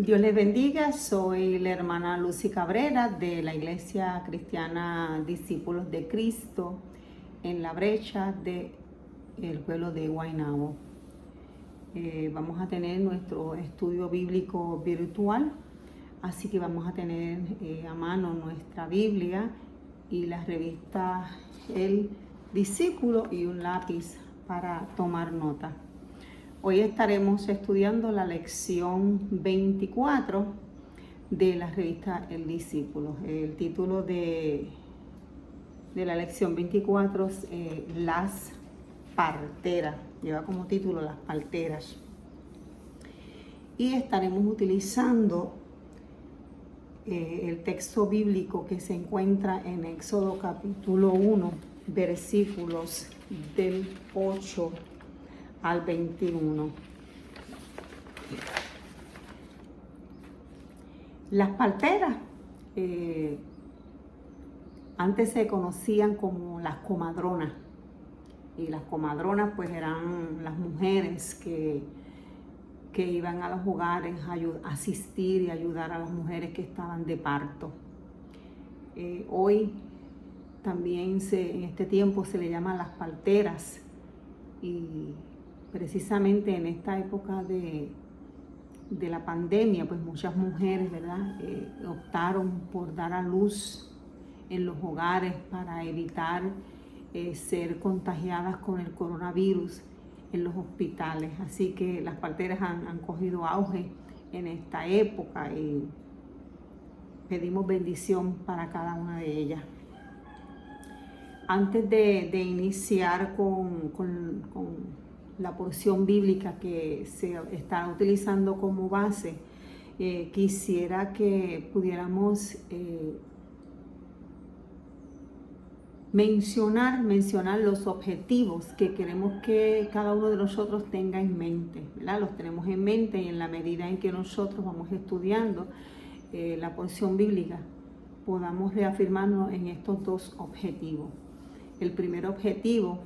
Dios les bendiga, soy la hermana Lucy Cabrera de la Iglesia Cristiana Discípulos de Cristo en la brecha del pueblo de Guaynabo. Vamos a tener nuestro estudio bíblico virtual, así que vamos a tener a mano nuestra Biblia y la revista El Discípulo y un lápiz para tomar nota. Hoy estaremos estudiando la lección 24 de la revista El Discípulo. El título de la lección 24 es Las parteras. Lleva como título Las parteras. Y estaremos utilizando el texto bíblico que se encuentra en Éxodo capítulo 1, versículos del 8 al 21. Las parteras antes se conocían como las comadronas, y las comadronas pues eran las mujeres que iban a los hogares a asistir y ayudar a las mujeres que estaban de parto. Hoy también en este tiempo se le llama las parteras, y precisamente en esta época de la pandemia, pues muchas mujeres, ¿verdad?, optaron por dar a luz en los hogares para evitar ser contagiadas con el coronavirus en los hospitales. Así que las parteras han cogido auge en esta época y pedimos bendición para cada una de ellas. Antes de iniciar con la porción bíblica que se está utilizando como base, quisiera que pudiéramos mencionar los objetivos que queremos que cada uno de nosotros tenga en mente, ¿verdad? Los tenemos en mente, y en la medida en que nosotros vamos estudiando la porción bíblica, podamos reafirmarnos en estos dos objetivos. El primer objetivo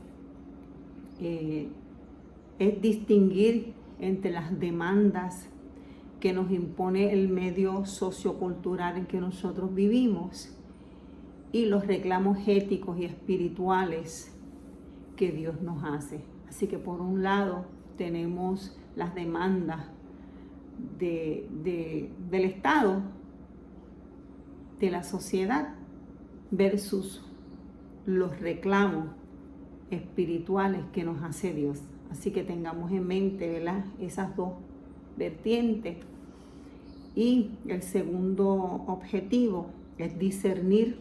es distinguir entre las demandas que nos impone el medio sociocultural en que nosotros vivimos y los reclamos éticos y espirituales que Dios nos hace. Así que por un lado tenemos las demandas del Estado, de la sociedad, versus los reclamos espirituales que nos hace Dios. Así que tengamos en mente, ¿verdad?, esas dos vertientes. Y el segundo objetivo es discernir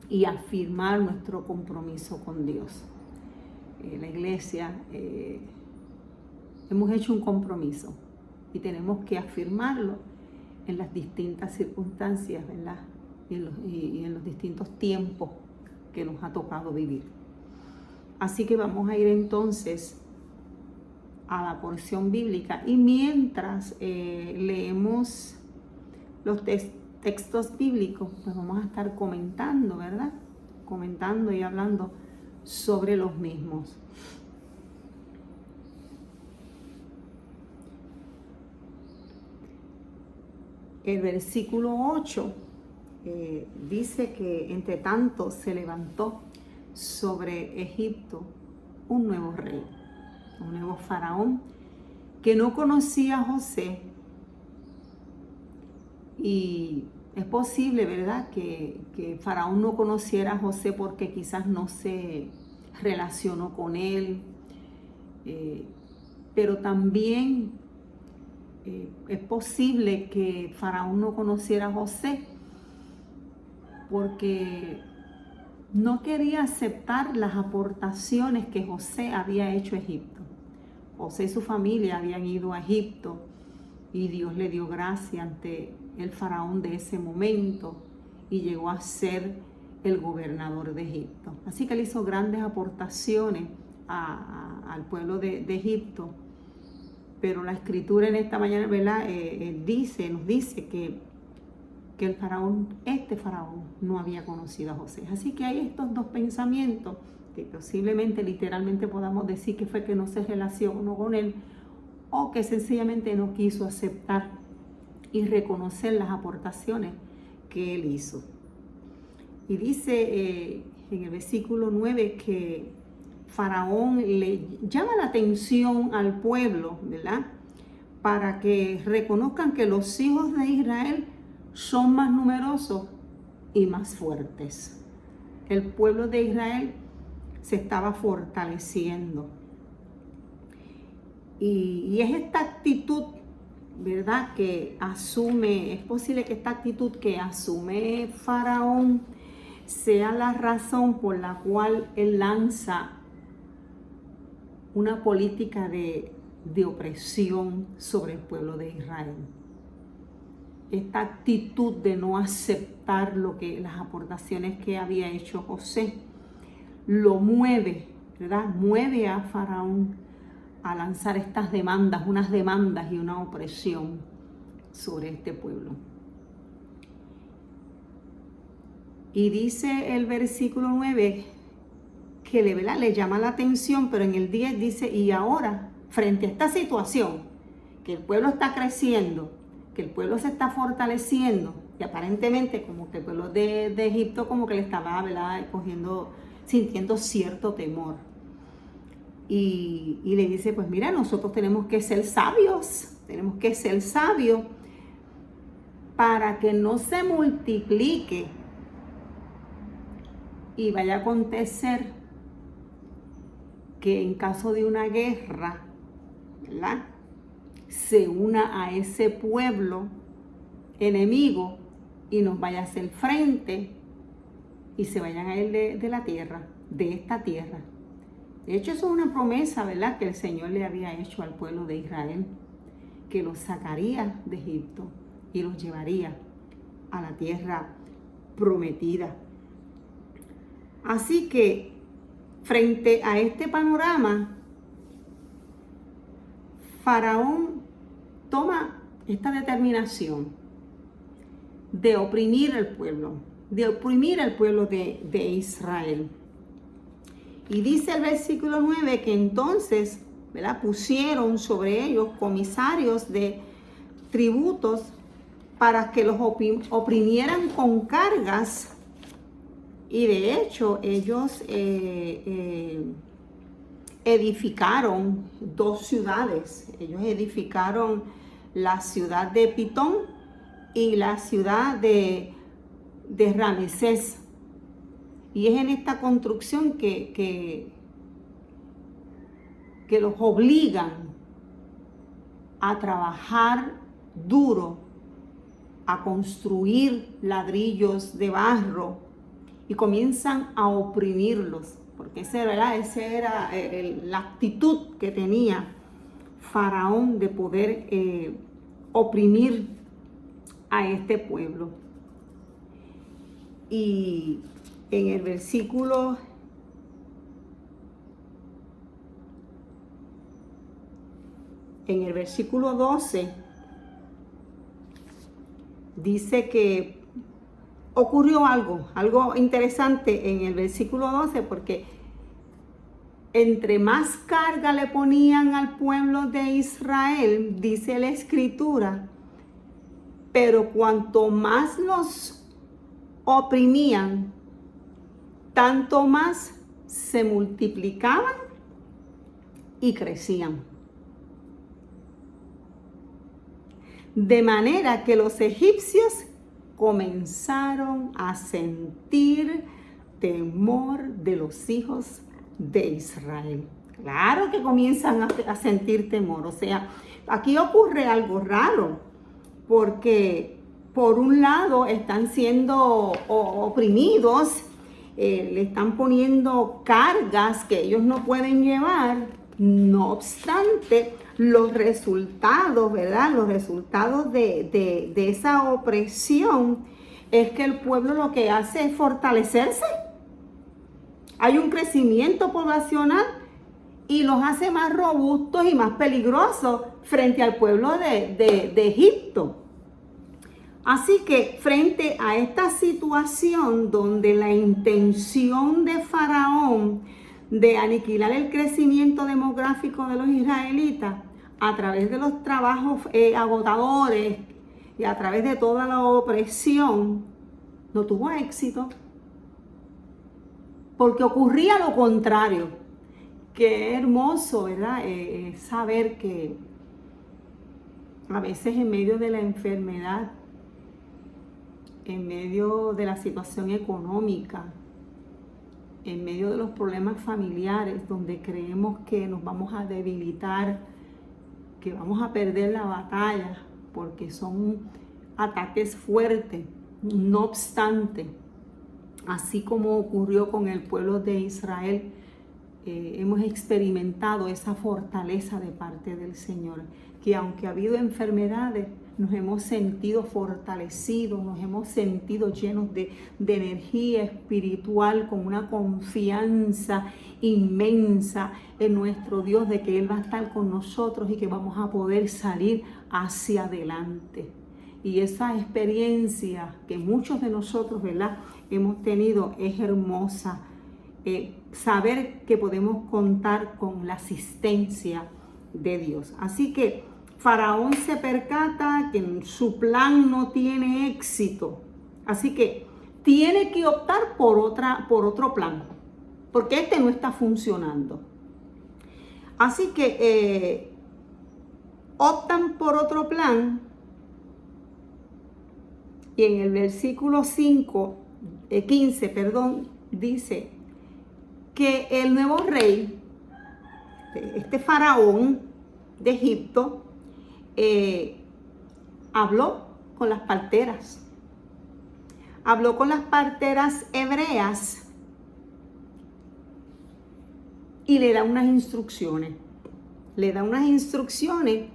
y afirmar nuestro compromiso con Dios. La iglesia hemos hecho un compromiso y tenemos que afirmarlo en las distintas circunstancias, ¿verdad?, y en los distintos tiempos que nos ha tocado vivir. Así que vamos a ir entonces a la porción bíblica, y mientras leemos los textos bíblicos, pues vamos a estar comentando, ¿verdad? Comentando y hablando sobre los mismos. El versículo 8 dice que entre tanto se levantó sobre Egipto un nuevo rey, un nuevo faraón que no conocía a José. Y es posible, ¿verdad?, que Faraón no conociera a José porque quizás no se relacionó con él, pero también es posible que Faraón no conociera a José porque no quería aceptar las aportaciones que José había hecho a Egipto. José y su familia habían ido a Egipto y Dios le dio gracia ante el faraón de ese momento y llegó a ser el gobernador de Egipto. Así que él hizo grandes aportaciones al pueblo de Egipto. Pero la escritura en esta mañana, ¿verdad?, nos dice que este faraón no había conocido a José. Así que hay estos dos pensamientos que posiblemente literalmente podamos decir que fue que no se relacionó con él, o que sencillamente no quiso aceptar y reconocer las aportaciones que él hizo. Y dice en el versículo 9 que Faraón le llama la atención al pueblo, ¿verdad? Para que reconozcan que los hijos de Israel son más numerosos y más fuertes. El pueblo de Israel se estaba fortaleciendo. Y es esta actitud, ¿verdad?, que asume, es posible que esta actitud que asume Faraón sea la razón por la cual él lanza una política de opresión sobre el pueblo de Israel. Esta actitud de no aceptar las aportaciones que había hecho José lo mueve, ¿verdad? Mueve a Faraón a lanzar estas demandas, unas demandas y una opresión sobre este pueblo. Y dice el versículo 9 que le llama la atención, pero en el 10 dice, y ahora, frente a esta situación, que el pueblo está creciendo, que el pueblo se está fortaleciendo, y aparentemente como que el pueblo de Egipto como que le estaba, ¿verdad?, sintiendo cierto temor. Y le dice, pues mira, nosotros tenemos que ser sabios para que no se multiplique y vaya a acontecer que en caso de una guerra, ¿verdad?, se una a ese pueblo enemigo y nos vaya a hacer frente y se vayan a ir de la tierra, de esta tierra. De hecho, eso es una promesa, ¿verdad?, que el Señor le había hecho al pueblo de Israel, que los sacaría de Egipto y los llevaría a la tierra prometida. Así que, frente a este panorama, Faraón toma esta determinación de oprimir al pueblo, de Israel. Y dice el versículo 9 que entonces, ¿verdad?, pusieron sobre ellos comisarios de tributos para que los oprimieran con cargas. Y de hecho ellos edificaron 2 ciudades. Ellos edificaron la ciudad de Pitón y la ciudad de Ramesés. Y es en esta construcción que los obligan a trabajar duro, a construir ladrillos de barro y comienzan a oprimirlos, porque esa era la actitud que tenía Faraón de poder oprimir a este pueblo. Y en el versículo 12 dice que ocurrió algo interesante en el versículo 12, porque entre más carga le ponían al pueblo de Israel, dice la Escritura, pero cuanto más los oprimían, tanto más se multiplicaban y crecían. De manera que los egipcios comenzaron a sentir temor de los hijos de Israel. Claro que comienzan a sentir temor. O sea, aquí ocurre algo raro, porque por un lado están siendo oprimidos, le están poniendo cargas que ellos no pueden llevar. No obstante, los resultados, ¿verdad?, los resultados de esa opresión es que el pueblo lo que hace es fortalecerse. Hay un crecimiento poblacional y los hace más robustos y más peligrosos frente al pueblo de Egipto. Así que frente a esta situación donde la intención de Faraón de aniquilar el crecimiento demográfico de los israelitas a través de los trabajos agotadores y a través de toda la opresión no tuvo éxito, porque ocurría lo contrario. Qué hermoso, ¿verdad? Saber que a veces en medio de la enfermedad, en medio de la situación económica, en medio de los problemas familiares, donde creemos que nos vamos a debilitar, que vamos a perder la batalla, porque son ataques fuertes. No obstante, así como ocurrió con el pueblo de Israel, hemos experimentado esa fortaleza de parte del Señor, que aunque ha habido enfermedades, nos hemos sentido fortalecidos, nos hemos sentido llenos de energía espiritual, con una confianza inmensa en nuestro Dios, de que Él va a estar con nosotros y que vamos a poder salir hacia adelante. Y esa experiencia que muchos de nosotros, ¿verdad?, hemos tenido es hermosa. Saber que podemos contar con la asistencia de Dios. Así que Faraón se percata que su plan no tiene éxito. Así que tiene que optar por otro plan, porque este no está funcionando. Así que optan por otro plan. Y en el versículo 15, dice que el nuevo rey, este faraón de Egipto, habló con las parteras. Habló con las parteras hebreas y le da unas instrucciones. Le da unas instrucciones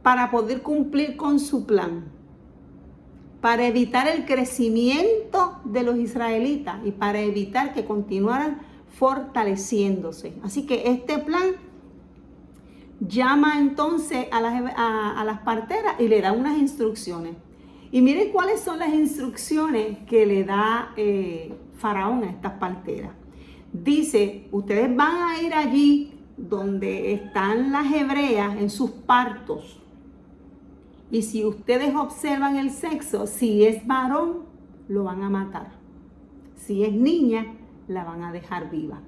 para poder cumplir con su plan, para evitar el crecimiento de los israelitas y para evitar que continuaran fortaleciéndose. Así que este plan llama entonces a las parteras y le da unas instrucciones. Y miren cuáles son las instrucciones que le da Faraón a estas parteras. Dice, ustedes van a ir allí donde están las hebreas en sus partos. Y si ustedes observan el sexo, si es varón, lo van a matar. Si es niña, la van a dejar viva.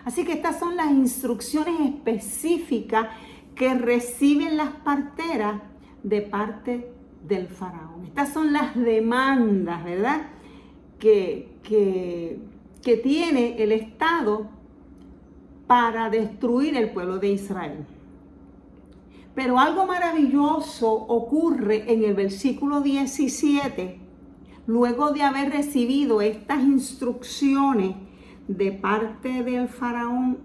Así que estas son las instrucciones específicas que reciben las parteras de parte del faraón. Estas son las demandas, ¿verdad?, que tiene el Estado para destruir el pueblo de Israel. Pero algo maravilloso ocurre en el versículo 17, luego de haber recibido estas instrucciones de parte del faraón.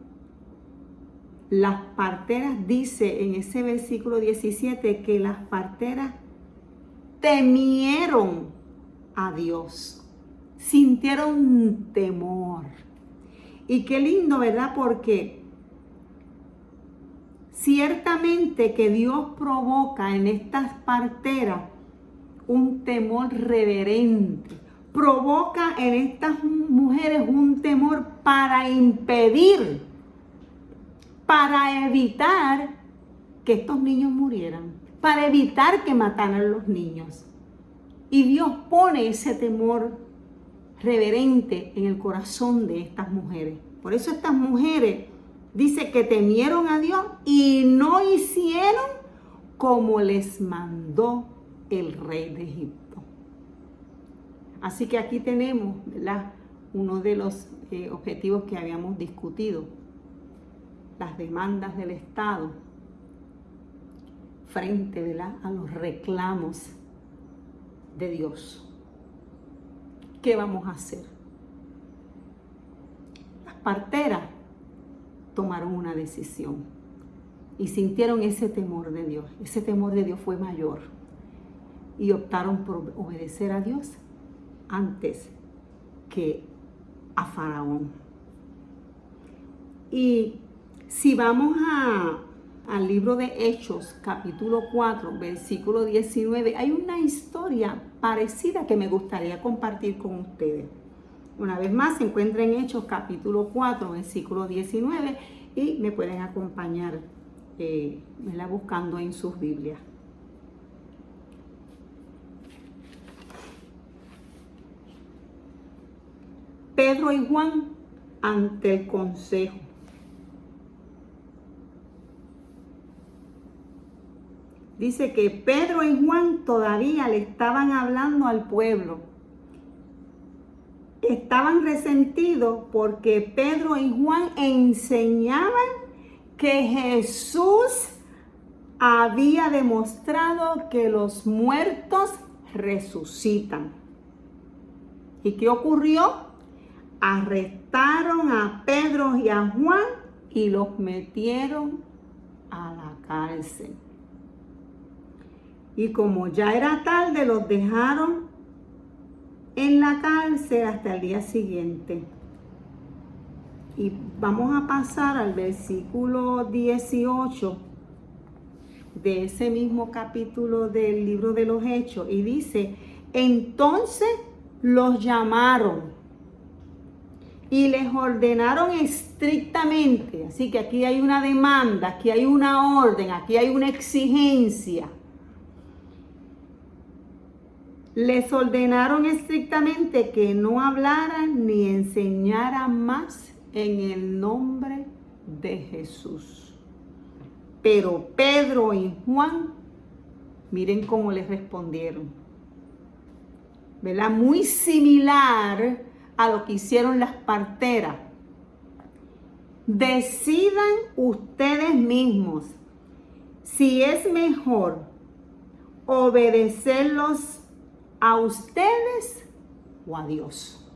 Las parteras, dice en ese versículo 17, que las parteras temieron a Dios, sintieron temor. Y qué lindo, ¿verdad? Porque ciertamente que Dios provoca en estas parteras un temor reverente, provoca en estas mujeres un temor para impedir, para evitar que estos niños murieran, para evitar que mataran a los niños. Y Dios pone ese temor reverente en el corazón de estas mujeres. Por eso estas mujeres dice que temieron a Dios y no hicieron como les mandó el rey de Egipto. Así que aquí tenemos, ¿verdad?, uno de los objetivos que habíamos discutido, las demandas del Estado frente, ¿verdad?, a los reclamos de Dios. ¿Qué vamos a hacer? Las parteras tomaron una decisión y sintieron ese temor de Dios. Ese temor de Dios fue mayor y optaron por obedecer a Dios antes que a Faraón. Y si vamos al libro de Hechos, capítulo 4, versículo 19, hay una historia parecida que me gustaría compartir con ustedes. Una vez más, se encuentra en Hechos, capítulo 4, versículo 19, y me pueden acompañar buscando en sus Biblias. Pedro y Juan ante el consejo. Dice que Pedro y Juan todavía le estaban hablando al pueblo. Estaban resentidos porque Pedro y Juan enseñaban que Jesús había demostrado que los muertos resucitan. ¿Y qué ocurrió? Arrestaron a Pedro y a Juan y los metieron a la cárcel. Y como ya era tarde, los dejaron en la cárcel hasta el día siguiente. Y vamos a pasar al versículo 18 de ese mismo capítulo del libro de los Hechos. Y dice, entonces los llamaron y les ordenaron estrictamente. Así que aquí hay una demanda, aquí hay una orden, aquí hay una exigencia. Les ordenaron estrictamente que no hablaran ni enseñaran más en el nombre de Jesús. Pero Pedro y Juan, miren cómo les respondieron, ¿verdad? Muy similar a lo que hicieron las parteras. Decidan ustedes mismos si es mejor obedecerlos a ustedes o a Dios.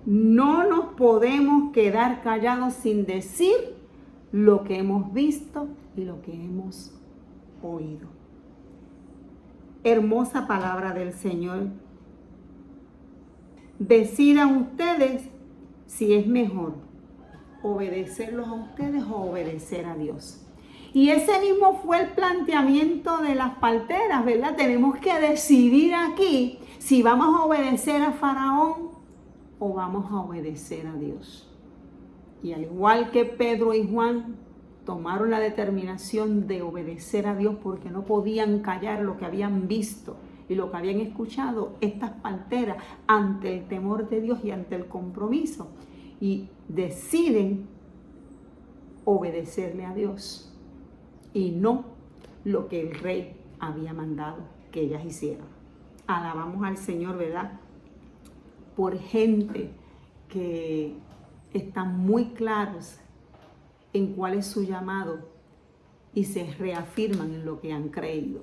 No nos podemos quedar callados sin decir lo que hemos visto y lo que hemos oído. Hermosa palabra del Señor. Decidan ustedes si es mejor obedecerlos a ustedes o obedecer a Dios. Y ese mismo fue el planteamiento de las parteras, ¿verdad? Tenemos que decidir aquí si vamos a obedecer a Faraón o vamos a obedecer a Dios. Y al igual que Pedro y Juan tomaron la determinación de obedecer a Dios porque no podían callar lo que habían visto y lo que habían escuchado, estas parteras, ante el temor de Dios y ante el compromiso, y deciden obedecerle a Dios y no lo que el rey había mandado que ellas hicieran. Alabamos al Señor, ¿verdad? Por gente que están muy claros en cuál es su llamado y se reafirman en lo que han creído.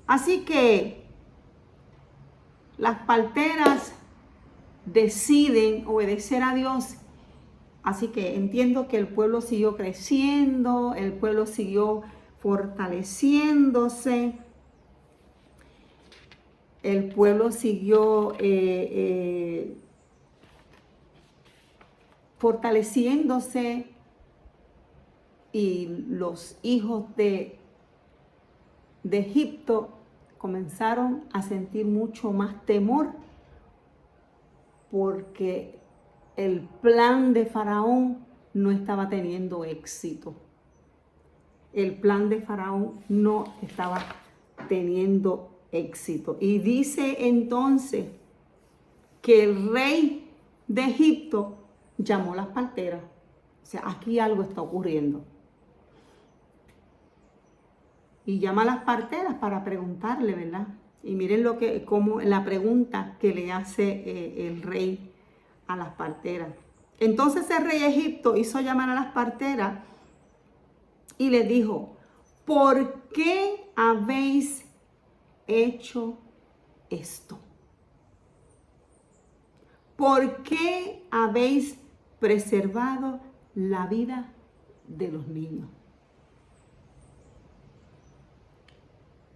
Así que las parteras deciden obedecer a Dios. Así que entiendo que el pueblo siguió creciendo, el pueblo siguió fortaleciéndose, el pueblo siguió fortaleciéndose, y los hijos de Egipto comenzaron a sentir mucho más temor porque el plan de Faraón no estaba teniendo éxito. El plan de Faraón no estaba teniendo éxito. Y dice entonces que el rey de Egipto llamó a las parteras. O sea, aquí algo está ocurriendo. Y llama a las parteras para preguntarle, ¿verdad? Y miren como la pregunta que le hace el rey a las parteras. Entonces el rey de Egipto hizo llamar a las parteras y les dijo, ¿por qué habéis hecho esto? ¿Por qué habéis preservado la vida de los niños?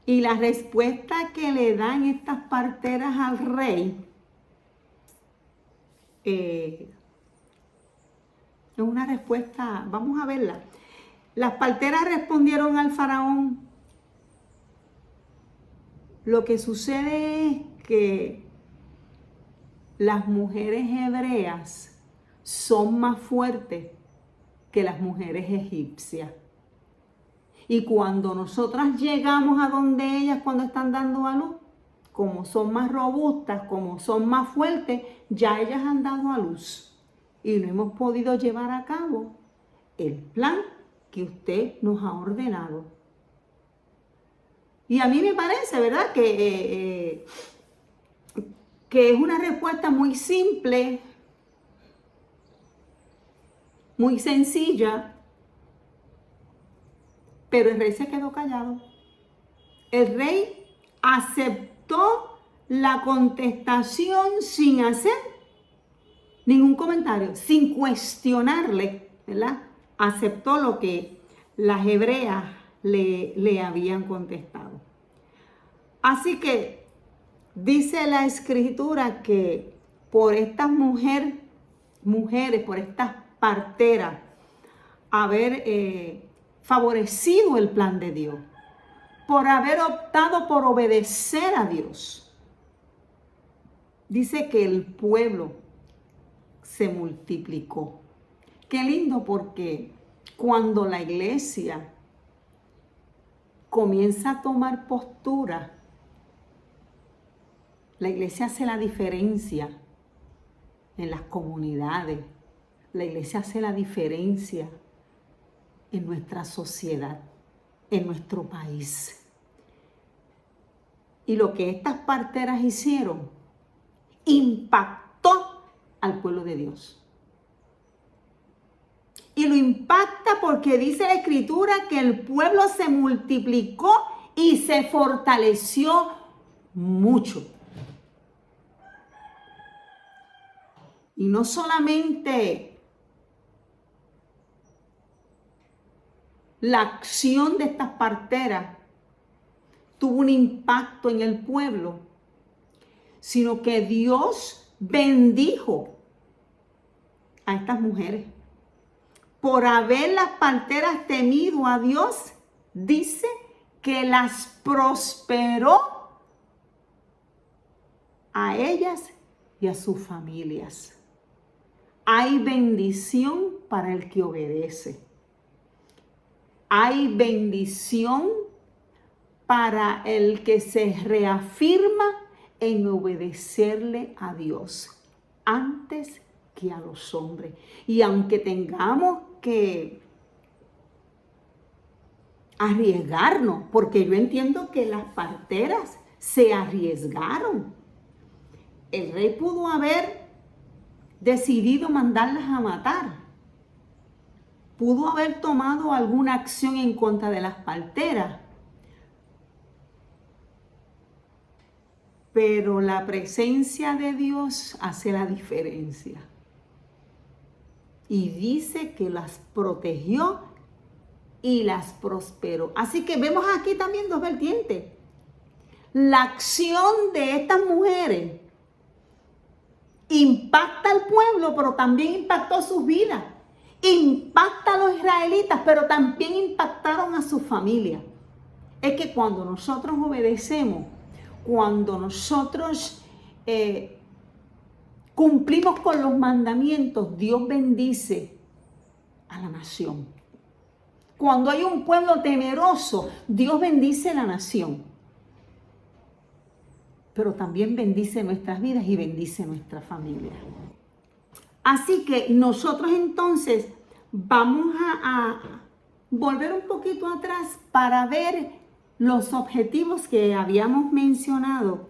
Y la respuesta que le dan estas parteras al rey es una respuesta, vamos a verla. Las parteras respondieron al faraón: lo que sucede es que las mujeres hebreas son más fuertes que las mujeres egipcias. Y cuando nosotras llegamos a donde ellas cuando están dando a luz, como son más robustas, como son más fuertes, ya ellas han dado a luz y no hemos podido llevar a cabo el plan que usted nos ha ordenado. Y a mí me parece, ¿verdad?, que es una respuesta muy simple, muy sencilla, pero el rey se quedó callado. El rey aceptó la contestación sin hacer ningún comentario, sin cuestionarle, ¿verdad? Aceptó lo que las hebreas le habían contestado. Así que dice la escritura que por estas mujeres, por estas parteras, haber favorecido el plan de Dios, por haber optado por obedecer a Dios, dice que el pueblo se multiplicó. Qué lindo, porque cuando la iglesia comienza a tomar postura, la iglesia hace la diferencia en las comunidades, la iglesia hace la diferencia en nuestra sociedad, en nuestro país. Y lo que estas parteras hicieron impactó al pueblo de Dios. Y lo impacta porque dice la escritura que el pueblo se multiplicó y se fortaleció mucho. Y no solamente la acción de estas parteras tuvo un impacto en el pueblo, sino que Dios bendijo a estas mujeres. Por haber las parteras temido a Dios, dice que las prosperó a ellas y a sus familias. Hay bendición para el que obedece. Hay bendición para el que se reafirma en obedecerle a Dios antes que a los hombres. Y aunque tengamos que arriesgarnos, porque yo entiendo que las parteras se arriesgaron. El rey pudo haber decidido mandarlas a matar. Pudo haber tomado alguna acción en contra de las parteras. Pero la presencia de Dios hace la diferencia. Y dice que las protegió y las prosperó. Así que vemos aquí también dos vertientes. La acción de estas mujeres impacta al pueblo, pero también impactó sus vidas. Impacta a los israelitas, pero también impactaron a su familia. Es que cuando nosotros obedecemos, cuando nosotros cumplimos con los mandamientos, Dios bendice a la nación. Cuando hay un pueblo temeroso, Dios bendice a la nación. Pero también bendice nuestras vidas y bendice nuestra familia. Así que nosotros entonces vamos a volver un poquito atrás para ver los objetivos que habíamos mencionado,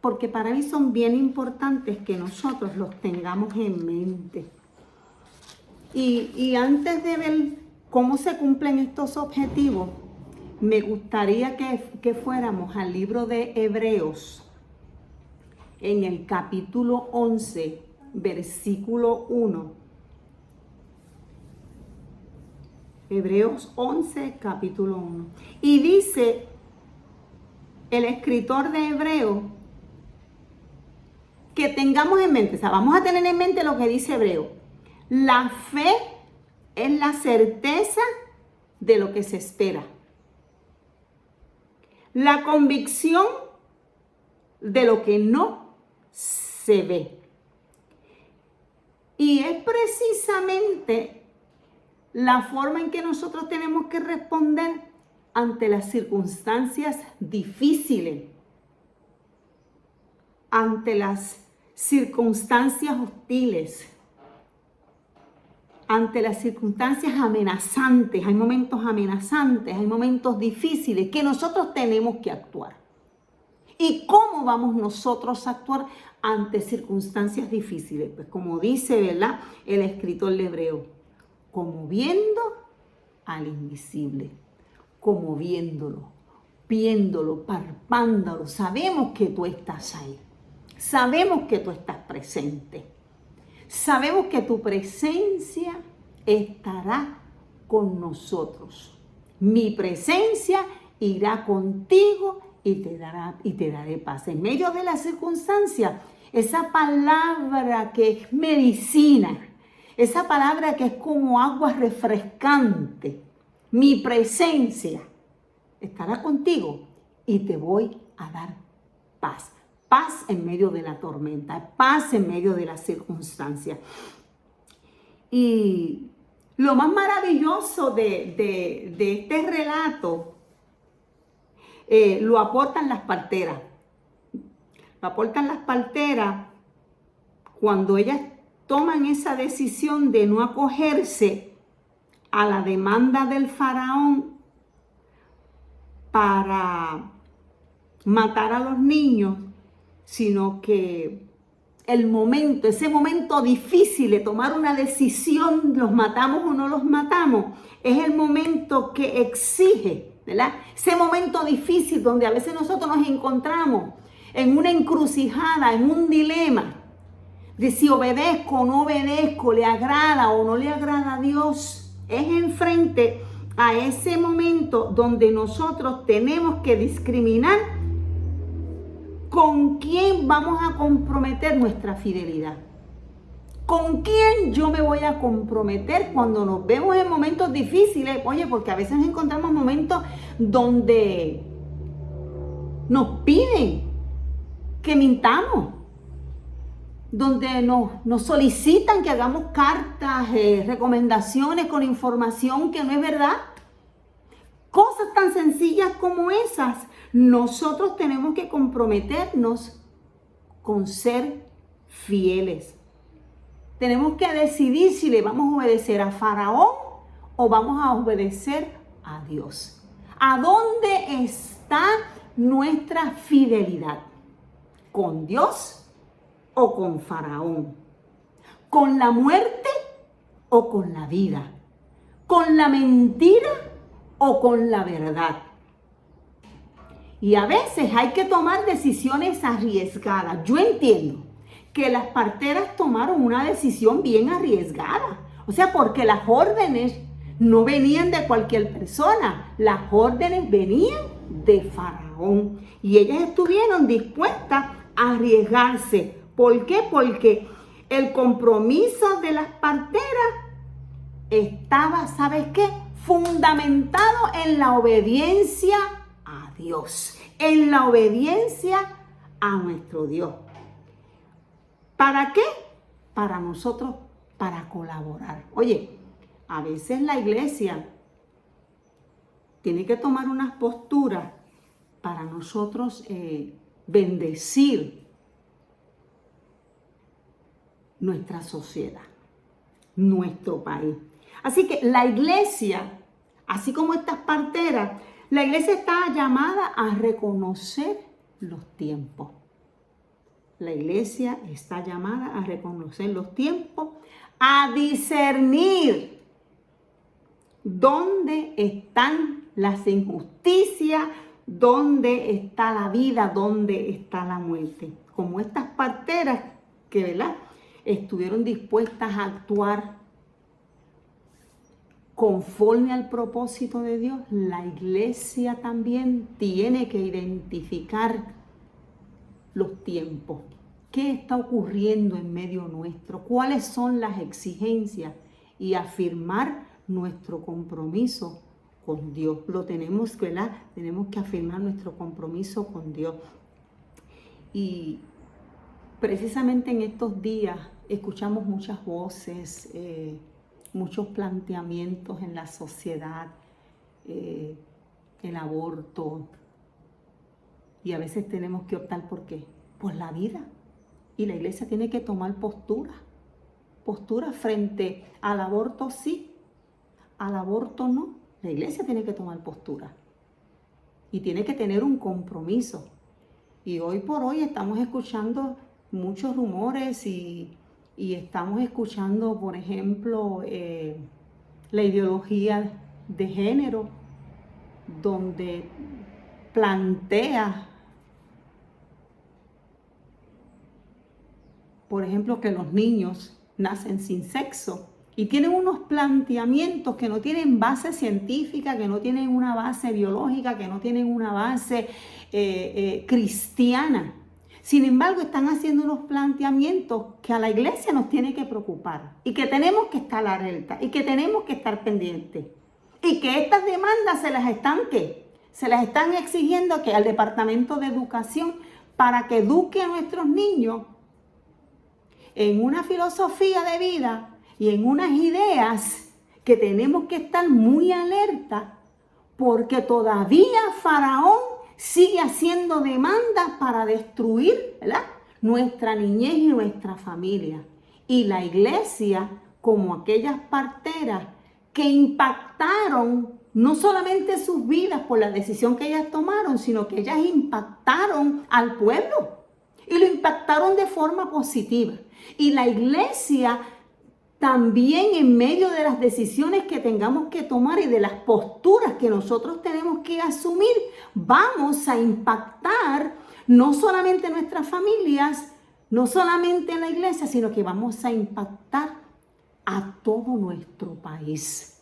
porque para mí son bien importantes que nosotros los tengamos en mente. Y antes de ver cómo se cumplen estos objetivos, me gustaría que fuéramos al libro de Hebreos, en el capítulo 11, versículo 1. Hebreos 11, capítulo 1. Y dice el escritor de Hebreos que tengamos en mente, o sea, vamos a tener en mente lo que dice Hebreo. La fe es la certeza de lo que se espera. La convicción de lo que no se ve. Y es precisamente la forma en que nosotros tenemos que responder ante las circunstancias difíciles ante las circunstancias hostiles, ante las circunstancias amenazantes. Hay momentos amenazantes, hay momentos difíciles que nosotros tenemos que actuar. ¿Y cómo vamos nosotros a actuar ante circunstancias difíciles? Pues como dice, ¿verdad?, el escritor de Hebreo, como viendo al invisible, como viéndolo, palpándolo. Sabemos que tú estás ahí. Sabemos que tú estás presente. Sabemos que tu presencia estará con nosotros. Mi presencia irá contigo y te daré paz. En medio de la circunstancia, esa palabra que es medicina, esa palabra que es como agua refrescante, mi presencia estará contigo y te voy a dar paz. Paz en medio de la tormenta, paz en medio de las circunstancias. Y lo más maravilloso de este relato lo aportan las parteras. Lo aportan las parteras cuando ellas toman esa decisión de no acogerse a la demanda del faraón para matar a los niños, sino que ese momento difícil de tomar una decisión, los matamos o no los matamos, es el momento que exige, ¿verdad? Ese momento difícil donde a veces nosotros nos encontramos en una encrucijada, en un dilema, de si obedezco o no obedezco, le agrada o no le agrada a Dios. Es enfrente a ese momento donde nosotros tenemos que discriminar con quién vamos a comprometer nuestra fidelidad. ¿Con quién yo me voy a comprometer cuando nos vemos en momentos difíciles? Oye, porque a veces nos encontramos momentos donde nos piden que mintamos, donde nos solicitan que hagamos cartas, recomendaciones con información que no es verdad. Cosas tan sencillas como esas, nosotros tenemos que comprometernos con ser fieles. Tenemos que decidir si le vamos a obedecer a Faraón o vamos a obedecer a Dios. ¿A dónde está nuestra fidelidad? ¿Con Dios o con Faraón? ¿Con la muerte o con la vida? ¿Con la mentira o con la verdad? Y a veces hay que tomar decisiones arriesgadas. Yo entiendo que las parteras tomaron una decisión bien arriesgada. O sea, porque las órdenes no venían de cualquier persona. Las órdenes venían de Faraón. Y ellas estuvieron dispuestas a arriesgarse. ¿Por qué? Porque el compromiso de las parteras estaba, ¿sabes qué?, fundamentado en la obediencia a Dios, en la obediencia a nuestro Dios. ¿Para qué? Para nosotros, para colaborar. Oye, a veces la iglesia tiene que tomar unas posturas para nosotros bendecir nuestra sociedad, nuestro país. Así que la iglesia, así como estas parteras, la iglesia está llamada a reconocer los tiempos. La iglesia está llamada a reconocer los tiempos, a discernir dónde están las injusticias, dónde está la vida, dónde está la muerte. Como estas parteras que, ¿verdad?, estuvieron dispuestas a actuar conforme al propósito de Dios, la iglesia también tiene que identificar los tiempos. ¿Qué está ocurriendo en medio nuestro? ¿Cuáles son las exigencias? Y afirmar nuestro compromiso con Dios. Lo tenemos, ¿verdad? Tenemos que afirmar nuestro compromiso con Dios. Y precisamente en estos días escuchamos muchas voces, muchos planteamientos en la sociedad, el aborto, y a veces tenemos que optar por qué, por la vida. Y la iglesia tiene que tomar postura frente al aborto sí, al aborto no. La iglesia tiene que tomar postura y tiene que tener un compromiso. Y hoy por hoy estamos escuchando muchos rumores y estamos escuchando, por ejemplo, la ideología de género, donde plantea, por ejemplo, que los niños nacen sin sexo y tienen unos planteamientos que no tienen base científica, que no tienen una base biológica, que no tienen una base cristiana. Sin embargo, están haciendo unos planteamientos que a la iglesia nos tiene que preocupar y que tenemos que estar alerta y que tenemos que estar pendientes. Y que estas demandas se las están exigiendo que al Departamento de Educación para que eduque a nuestros niños en una filosofía de vida y en unas ideas que tenemos que estar muy alerta, porque todavía Faraón sigue haciendo demandas para destruir, ¿verdad?, nuestra niñez y nuestra familia. Y la iglesia, como aquellas parteras que impactaron no solamente sus vidas por la decisión que ellas tomaron, sino que ellas impactaron al pueblo y lo impactaron de forma positiva. Y la iglesia también, en medio de las decisiones que tengamos que tomar y de las posturas que nosotros tenemos que asumir, vamos a impactar no solamente nuestras familias, no solamente en la iglesia, sino que vamos a impactar a todo nuestro país.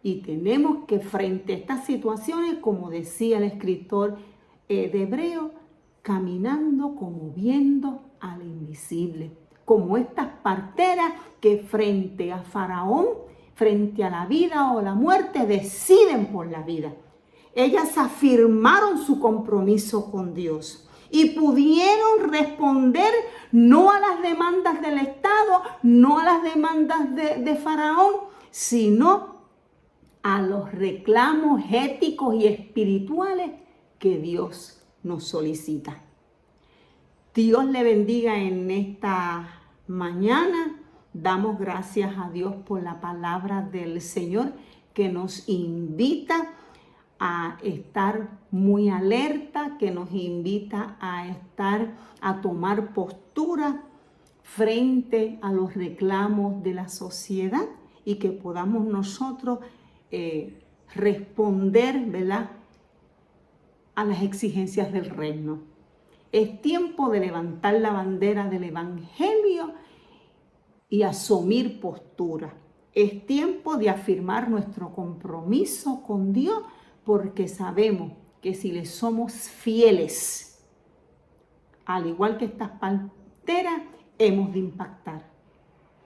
Y tenemos que, frente a estas situaciones, como decía el escritor de Hebreo, caminando como viendo al invisible, como estas parteras que frente a Faraón, frente a la vida o la muerte, deciden por la vida. Ellas afirmaron su compromiso con Dios y pudieron responder no a las demandas del Estado, no a las demandas de Faraón, sino a los reclamos éticos y espirituales que Dios nos solicita. Dios le bendiga en esta mañana. Damos gracias a Dios por la palabra del Señor que nos invita a estar muy alerta, que nos invita a tomar postura frente a los reclamos de la sociedad y que podamos nosotros responder, ¿verdad?, a las exigencias del reino. Es tiempo de levantar la bandera del Evangelio y asumir postura. Es tiempo de afirmar nuestro compromiso con Dios, porque sabemos que si le somos fieles, al igual que estas parteras, hemos de impactar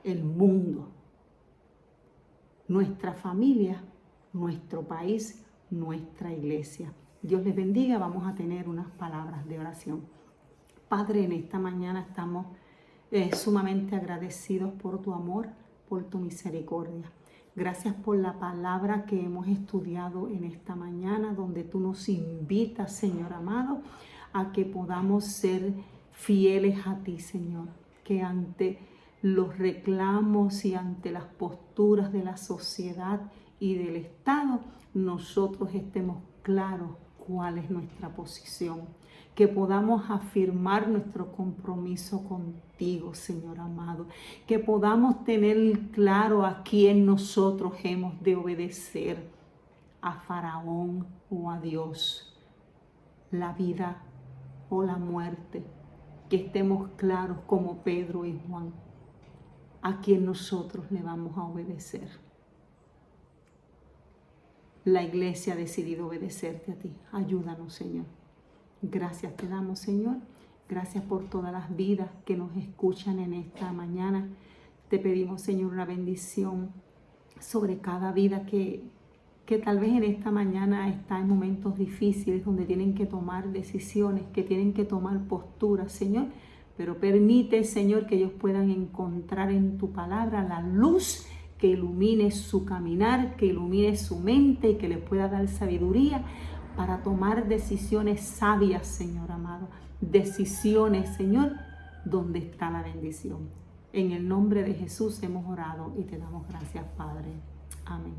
el mundo, nuestra familia, nuestro país, nuestra iglesia. Dios les bendiga. Vamos a tener unas palabras de oración. Padre, en esta mañana estamos sumamente agradecidos por tu amor, por tu misericordia. Gracias por la palabra que hemos estudiado en esta mañana, donde tú nos invitas, Señor amado, a que podamos ser fieles a ti, Señor. Que ante los reclamos y ante las posturas de la sociedad y del Estado, nosotros estemos claros cuál es nuestra posición. Que podamos afirmar nuestro compromiso contigo, Señor amado. Que podamos tener claro a quién nosotros hemos de obedecer, a Faraón o a Dios, la vida o la muerte. Que estemos claros como Pedro y Juan, a quien nosotros le vamos a obedecer. La iglesia ha decidido obedecerte a ti. Ayúdanos, Señor. Gracias te damos, Señor. Gracias por todas las vidas que nos escuchan en esta mañana. Te pedimos, Señor, una bendición sobre cada vida que tal vez en esta mañana está en momentos difíciles, donde tienen que tomar decisiones, que tienen que tomar posturas, Señor. Pero permite, Señor, que ellos puedan encontrar en tu palabra la luz que ilumine su caminar, que ilumine su mente y que les pueda dar sabiduría para tomar decisiones sabias, Señor amado. Decisiones, Señor, donde está la bendición. En el nombre de Jesús hemos orado y te damos gracias, Padre. Amén.